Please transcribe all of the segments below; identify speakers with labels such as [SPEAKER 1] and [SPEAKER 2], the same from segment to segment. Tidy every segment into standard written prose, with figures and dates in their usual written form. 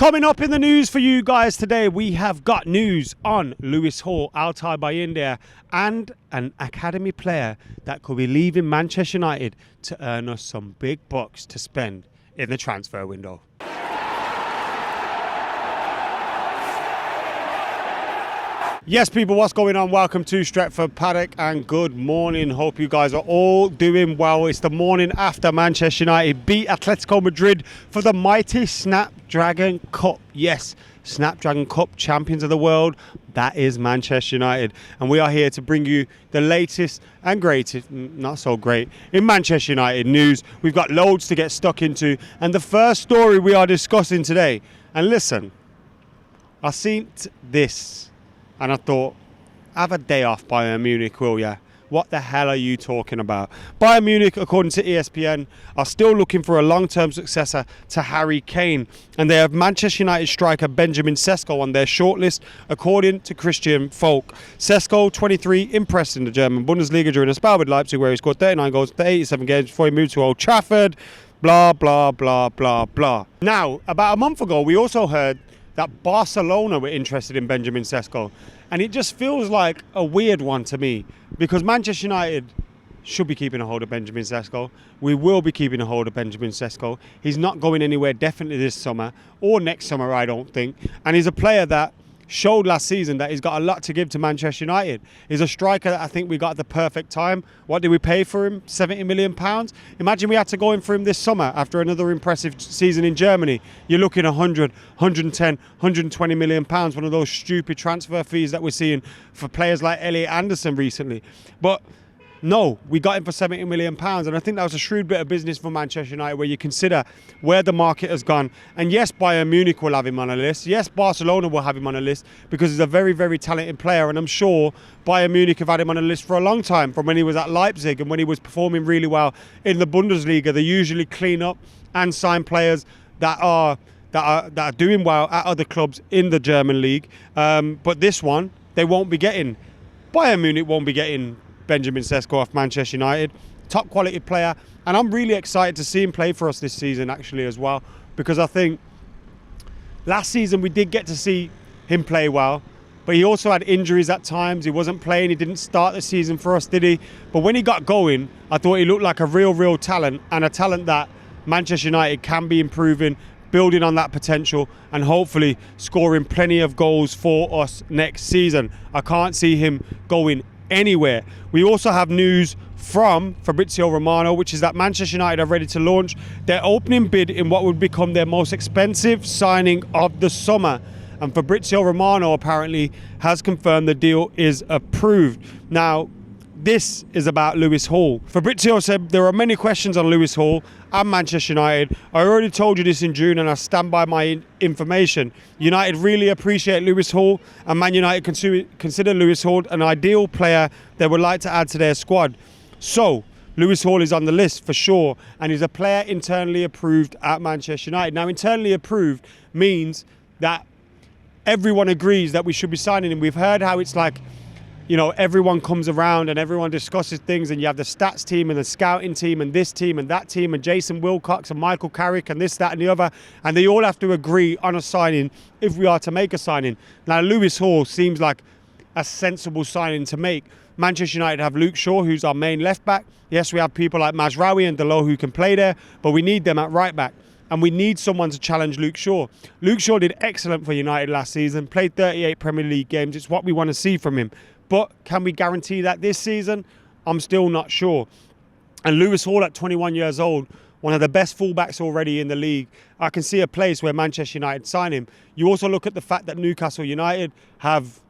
[SPEAKER 1] Coming up in the news for you guys today, we have got news on Lewis Hall, Altai by India, and an academy player that could be leaving Manchester United to earn us some big bucks to spend in the transfer window. Yes, people, what's going on? Welcome to Stretford, Paddock, and good morning. Hope you guys are all doing well. It's the morning after Manchester United beat Atletico Madrid for the mighty Snapdragon Cup. Yes, Snapdragon Cup, champions of the world. That is Manchester United. And we are here to bring you the latest and greatest, not so great, in Manchester United news. We've got loads to get stuck into. And the first story we are discussing today, and listen, I seen this. And I thought, have a day off, Bayern Munich, will ya? What the hell are you talking about? Bayern Munich, according to ESPN, are still looking for a long-term successor to Harry Kane. And they have Manchester United striker Benjamin Sesko on their shortlist, according to Christian Folk. Sesko, 23, impressed in the German Bundesliga during a spell with Leipzig, where he scored 39 goals in 87 games before he moved to Old Trafford. Blah, blah, blah, blah, blah. Now, about a month ago, we also heard that Barcelona were interested in Benjamin Sesko. And it just feels like a weird one to me, because Manchester United should be keeping a hold of Benjamin Sesko. We will be keeping a hold of Benjamin Sesko. He's not going anywhere definitely this summer or next summer, I don't think. And he's a player that showed last season that he's got a lot to give to Manchester United. He's a striker that I think we got at the perfect time. What did we pay for him? £70 million? Imagine we had to go in for him this summer after another impressive season in Germany. You're looking 100, 110, 120 million pounds, one of those stupid transfer fees that we're seeing for players like Elliot Anderson recently. But no, we got him for £70 million, and I think that was a shrewd bit of business for Manchester United, where you consider where the market has gone. And yes, Bayern Munich will have him on a list. Yes, Barcelona will have him on a list, because he's a very, very talented player, and I'm sure Bayern Munich have had him on a list for a long time, from when he was at Leipzig and when he was performing really well in the Bundesliga. They usually clean up and sign players that are doing well at other clubs in the German league. But this one, they won't be getting. Bayern Munich won't be getting Benjamin Sesko off Manchester United. Top quality player, and I'm really excited to see him play for us this season actually as well, because I think last season we did get to see him play well, but he also had injuries at times. He wasn't playing, he didn't start the season for us, did he? But when he got going, I thought he looked like a real talent, and a talent that Manchester United can be improving, building on that potential, and hopefully scoring plenty of goals for us next season. I can't see him going anywhere. We also have news from Fabrizio Romano, which is that Manchester United are ready to launch their opening bid in what would become their most expensive signing of the summer. And Fabrizio Romano apparently has confirmed the deal is approved. Now, this is about Lewis Hall. Fabrizio said there are many questions on Lewis Hall and Manchester United. I already told you this in June, and I stand by my information. United really appreciate Lewis Hall, and Man United consider Lewis Hall an ideal player they would like to add to their squad. So, Lewis Hall is on the list for sure, and he's a player internally approved at Manchester United. Now, internally approved means that everyone agrees that we should be signing him. We've heard how it's like, you know, everyone comes around and everyone discusses things, and you have the stats team and the scouting team and this team and that team and Jason Wilcox and Michael Carrick and this, that and the other, and they all have to agree on a signing if we are to make a signing. Now, Lewis Hall seems like a sensible signing to make. Manchester United have Luke Shaw, who's our main left back. Yes, we have people like Mazraoui and Delo who can play there, but we need them at right back. And we need someone to challenge Luke Shaw. Luke Shaw did excellent for United last season, played 38 Premier League games. It's what we want to see from him. But can we guarantee that this season? I'm still not sure. And Lewis Hall at 21 years old, one of the best fullbacks already in the league. I can see a place where Manchester United sign him. You also look at the fact that Newcastle United have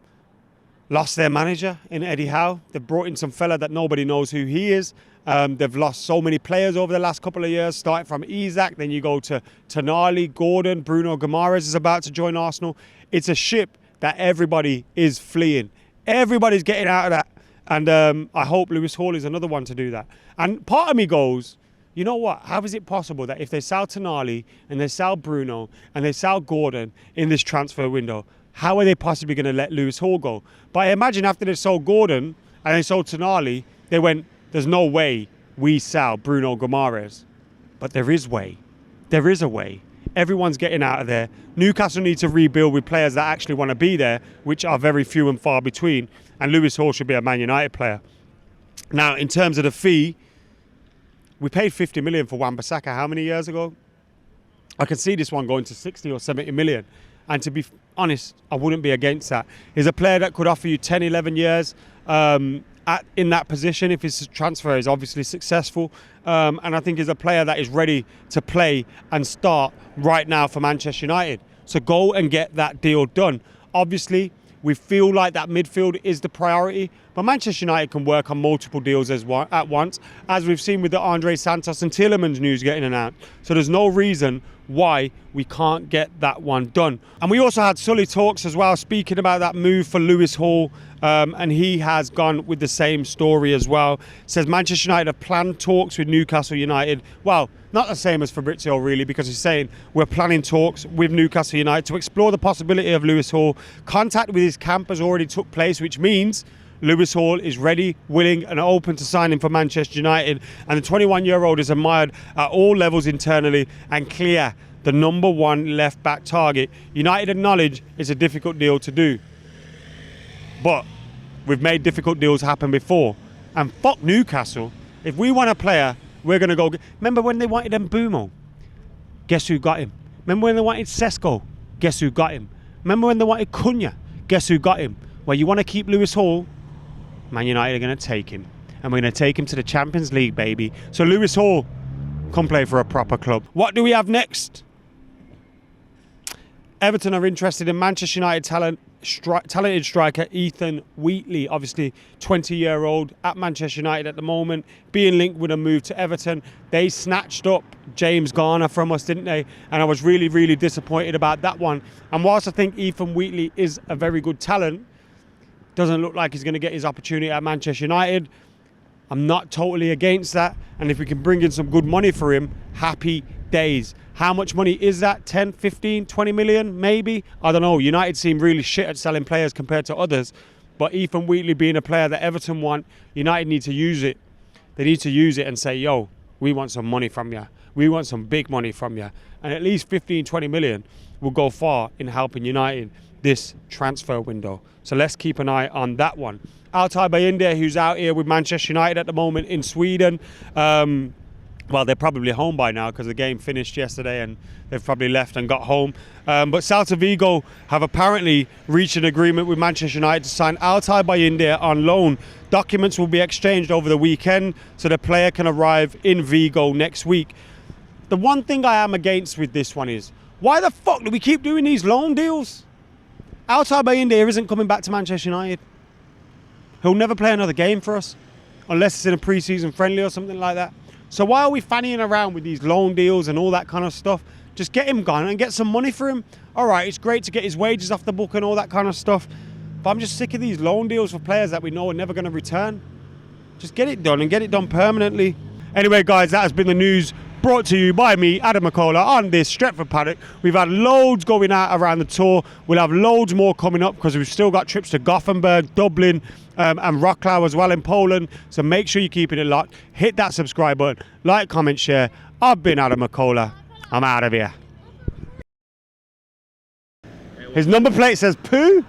[SPEAKER 1] lost their manager in Eddie Howe. They've brought in some fella that nobody knows who he is. They've lost so many players over the last couple of years, starting from Isak, then you go to Tonali, Gordon, Bruno Guimaraes is about to join Arsenal. It's a ship that everybody is fleeing. Everybody's getting out of that. And I hope Lewis Hall is another one to do that. And part of me goes, you know what? How is it possible that if they sell Tonali and they sell Bruno and they sell Gordon in this transfer window, how are they possibly going to let Lewis Hall go? But I imagine after they sold Gordon and they sold Tonali, they went, there's no way we sell Bruno Guimaraes. But there is way. There is a way. Everyone's getting out of there. Newcastle need to rebuild with players that actually want to be there, which are very few and far between. And Lewis Hall should be a Man United player. Now, in terms of the fee, we paid 50 million for Wan-Bissaka how many years ago? I can see this one going to 60 or 70 million. And to be honest, I wouldn't be against that. He's a player that could offer you 10, 11 years in that position if his transfer is obviously successful. And I think he's a player that is ready to play and start right now for Manchester United. So go and get that deal done. Obviously, we feel like that midfield is the priority, but Manchester United can work on multiple deals at once, as we've seen with the Andre Santos and Tielemans news getting announced. So there's no reason why we can't get that one done. And we also had Sully talks as well, speaking about that move for Lewis Hall, and he has gone with the same story as well. Says Manchester United have planned talks with Newcastle United. Well, not the same as Fabrizio really, because he's saying we're planning talks with Newcastle United to explore the possibility of Lewis Hall. Contact with his camp has already took place, which means Lewis Hall is ready, willing and open to signing for Manchester United, and the 21-year-old is admired at all levels internally and clear the number one left-back target. United acknowledge it's a difficult deal to do, but we've made difficult deals happen before, and fuck Newcastle. If we want a player, we're going to go. Remember when they wanted Mbumo? Guess who got him? Remember when they wanted Sesko? Guess who got him? Remember when they wanted Cunha? Guess who got him? Well, you want to keep Lewis Hall? Man United are going to take him. And we're going to take him to the Champions League, baby. So Lewis Hall, come play for a proper club. What do we have next? Everton are interested in Manchester United talented striker Ethan Wheatley, obviously 20-year-old at Manchester United at the moment, being linked with a move to Everton. They snatched up James Garner from us, didn't they? And I was really, really disappointed about that one. And whilst I think Ethan Wheatley is a very good talent, doesn't look like he's going to get his opportunity at Manchester United. I'm not totally against that. And if we can bring in some good money for him, happy days. How much money is that? 10, 15, 20 million, maybe? I don't know. United seem really shit at selling players compared to others. But Ethan Wheatley being a player that Everton want, United need to use it. They need to use it and say, yo, we want some money from you. We want some big money from you. And at least 15, 20 million will go far in helping United this transfer window. So let's keep an eye on that one. Altay Bayindir, who's out here with Manchester United at the moment in Sweden. Well, they're probably home by now because the game finished yesterday and they've probably left and got home. But Celta Vigo have apparently reached an agreement with Manchester United to sign Altay Bayindir on loan. Documents will be exchanged over the weekend so the player can arrive in Vigo next week. The one thing I am against with this one is, why the fuck do we keep doing these loan deals? Altay Bayindir isn't coming back to Manchester United. He'll never play another game for us unless it's in a pre-season friendly or something like that. So why are we fannying around with these loan deals and all that kind of stuff? Just get him gone and get some money for him. All right, it's great to get his wages off the book and all that kind of stuff, but I'm just sick of these loan deals for players that we know are never going to return. Just get it done and get it done permanently. Anyway, guys, that has been the news brought to you by me, Adam McCullough, on this Stretford Paddock. We've had loads going out around the tour. We'll have loads more coming up because we've still got trips to Gothenburg, Dublin, and Wrocław as well in Poland. So make sure you're keeping it locked. Hit that subscribe button, like, comment, share. I've been Adam McCullough. I'm out of here. His number plate says poo.